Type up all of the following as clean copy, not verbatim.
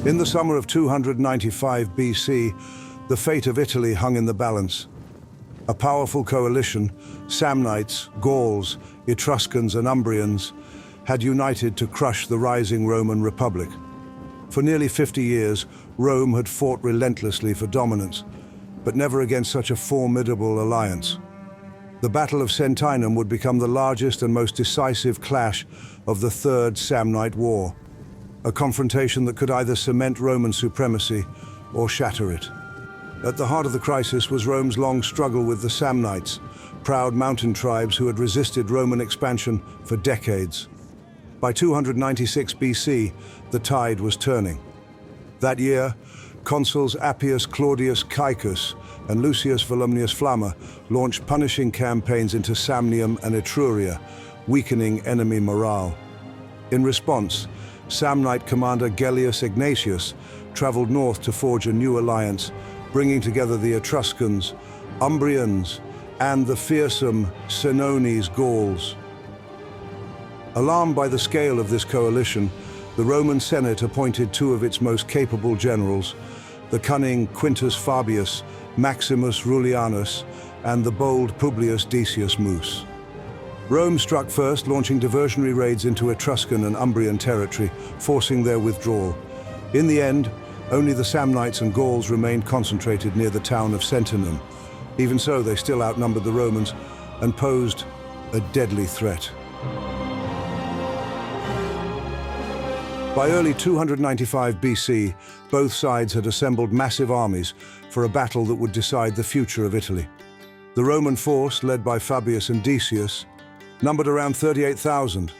In the summer of 295 BC, the fate of Italy hung in the balance. A powerful coalition, Samnites, Gauls, Etruscans and Umbrians, had united to crush the rising Roman Republic. For nearly 50 years, Rome had fought relentlessly for dominance, but never against such a formidable alliance. The Battle of Sentinum would become the largest and most decisive clash of the Third Samnite War, a confrontation that could either cement Roman supremacy or shatter it. At the heart of the crisis was Rome's long struggle with the Samnites, proud mountain tribes who had resisted Roman expansion for decades. By 296 BC, the tide was turning. That year, consuls Appius Claudius Caecus and Lucius Volumnius Flamma launched punishing campaigns into Samnium and Etruria, weakening enemy morale. In response, Samnite commander Gellius Egnatius traveled north to forge a new alliance, bringing together the Etruscans, Umbrians, and the fearsome Senones Gauls. Alarmed by the scale of this coalition, the Roman Senate appointed two of its most capable generals, the cunning Quintus Fabius Maximus Rullianus and the bold Publius Decius Mus. Rome struck first, launching diversionary raids into Etruscan and Umbrian territory, forcing their withdrawal. In the end, only the Samnites and Gauls remained concentrated near the town of Sentinum. Even so, they still outnumbered the Romans and posed a deadly threat. By early 295 BC, both sides had assembled massive armies for a battle that would decide the future of Italy. The Roman force, led by Fabius and Decius, numbered around 38,000,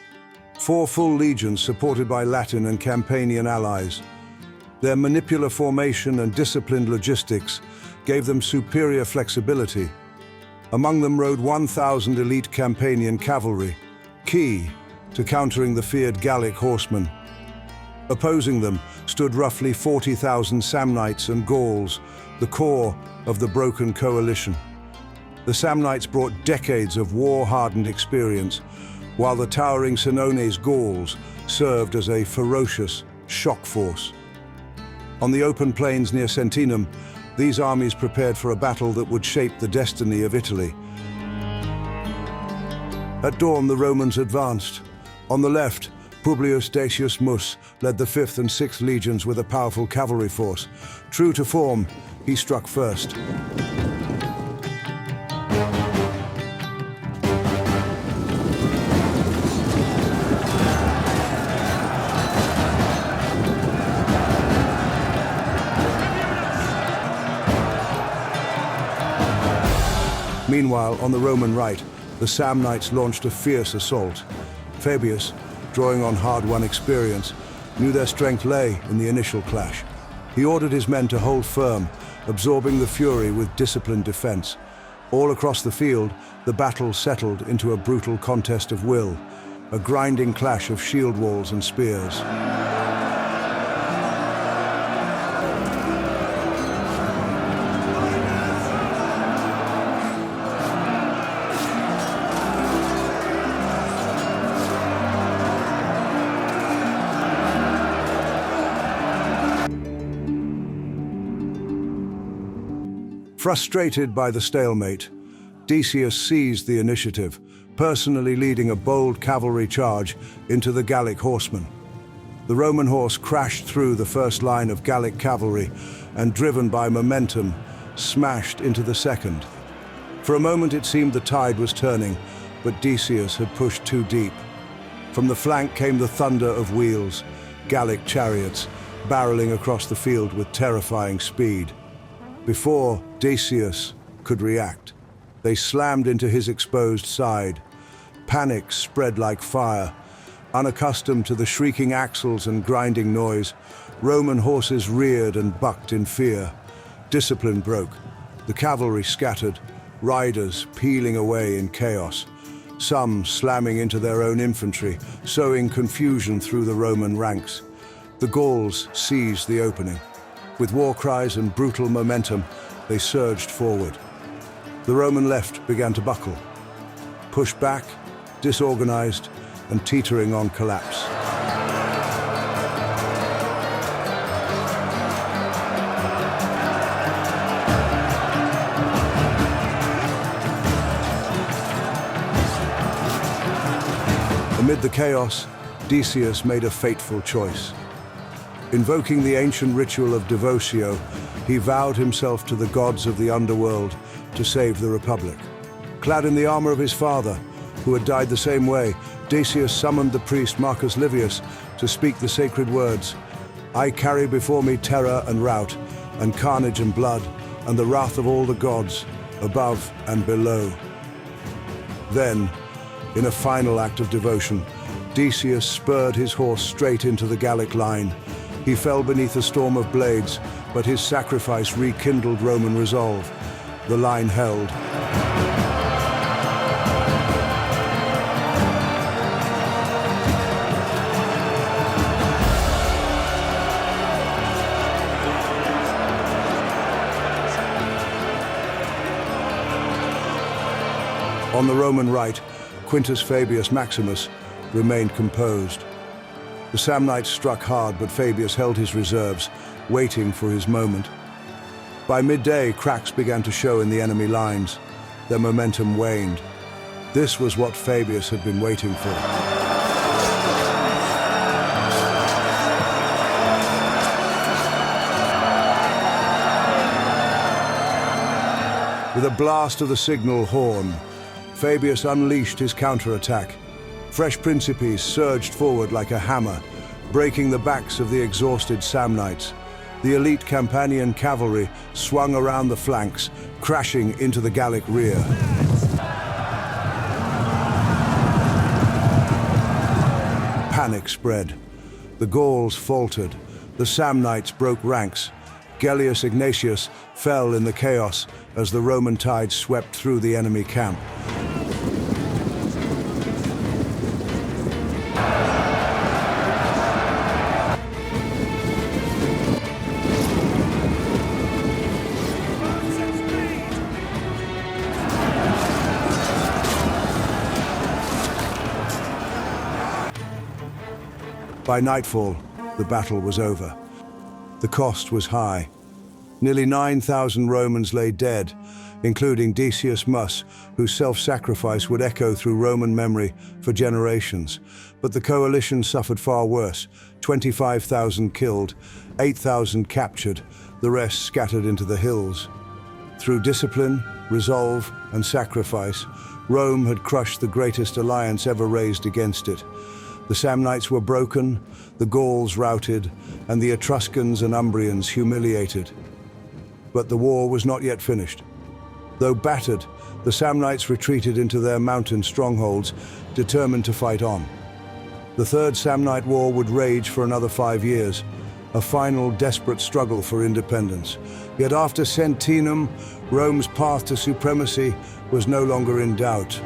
4 full legions supported by Latin and Campanian allies. Their manipular formation and disciplined logistics gave them superior flexibility. Among them rode 1,000 elite Campanian cavalry, key to countering the feared Gallic horsemen. Opposing them stood roughly 40,000 Samnites and Gauls, the core of the broken coalition. The Samnites brought decades of war-hardened experience, while the towering Senones Gauls served as a ferocious shock force. On the open plains near Sentinum, these armies prepared for a battle that would shape the destiny of Italy. At dawn, the Romans advanced. On the left, Publius Decius Mus led the 5th and 6th legions with a powerful cavalry force. True to form, he struck first. Meanwhile, on the Roman right, the Samnites launched a fierce assault. Fabius, drawing on hard-won experience, knew their strength lay in the initial clash. He ordered his men to hold firm, absorbing the fury with disciplined defense. All across the field, the battle settled into a brutal contest of will, a grinding clash of shield walls and spears. Frustrated by the stalemate, Decius seized the initiative, personally leading a bold cavalry charge into the Gallic horsemen. The Roman horse crashed through the first line of Gallic cavalry and, driven by momentum, smashed into the second. For a moment it seemed the tide was turning, but Decius had pushed too deep. From the flank came the thunder of wheels, Gallic chariots barreling across the field with terrifying speed. Before Decius could react, they slammed into his exposed side. Panic spread like fire. Unaccustomed to the shrieking axles and grinding noise, Roman horses reared and bucked in fear. Discipline broke. The cavalry scattered, riders peeling away in chaos, some slamming into their own infantry, sowing confusion through the Roman ranks. The Gauls seized the opening. With war cries and brutal momentum, they surged forward. The Roman left began to buckle, pushed back, disorganized, and teetering on collapse. Amid the chaos, Decius made a fateful choice. Invoking the ancient ritual of Devotio, he vowed himself to the gods of the underworld to save the Republic. Clad in the armor of his father, who had died the same way, Decius summoned the priest Marcus Livius to speak the sacred words, "I carry before me terror and rout, and carnage and blood, and the wrath of all the gods, above and below." Then, in a final act of devotion, Decius spurred his horse straight into the Gallic line. He fell beneath a storm of blades, but his sacrifice rekindled Roman resolve. The line held. On the Roman right, Quintus Fabius Maximus remained composed. The Samnites struck hard, but Fabius held his reserves, waiting for his moment. By midday, cracks began to show in the enemy lines. Their momentum waned. This was what Fabius had been waiting for. With a blast of the signal horn, Fabius unleashed his counterattack. Fresh principes surged forward like a hammer, breaking the backs of the exhausted Samnites. The elite Campanian cavalry swung around the flanks, crashing into the Gallic rear. Panic spread. The Gauls faltered. The Samnites broke ranks. Gellius Egnatius fell in the chaos as the Roman tide swept through the enemy camp. By nightfall, the battle was over. The cost was high. Nearly 9,000 Romans lay dead, including Decius Mus, whose self-sacrifice would echo through Roman memory for generations. But the coalition suffered far worse. 25,000 killed, 8,000 captured, the rest scattered into the hills. Through discipline, resolve, and sacrifice, Rome had crushed the greatest alliance ever raised against it. The Samnites were broken, the Gauls routed, and the Etruscans and Umbrians humiliated. But the war was not yet finished. Though battered, the Samnites retreated into their mountain strongholds, determined to fight on. The Third Samnite War would rage for another 5 years, a final desperate struggle for independence. Yet after Sentinum, Rome's path to supremacy was no longer in doubt.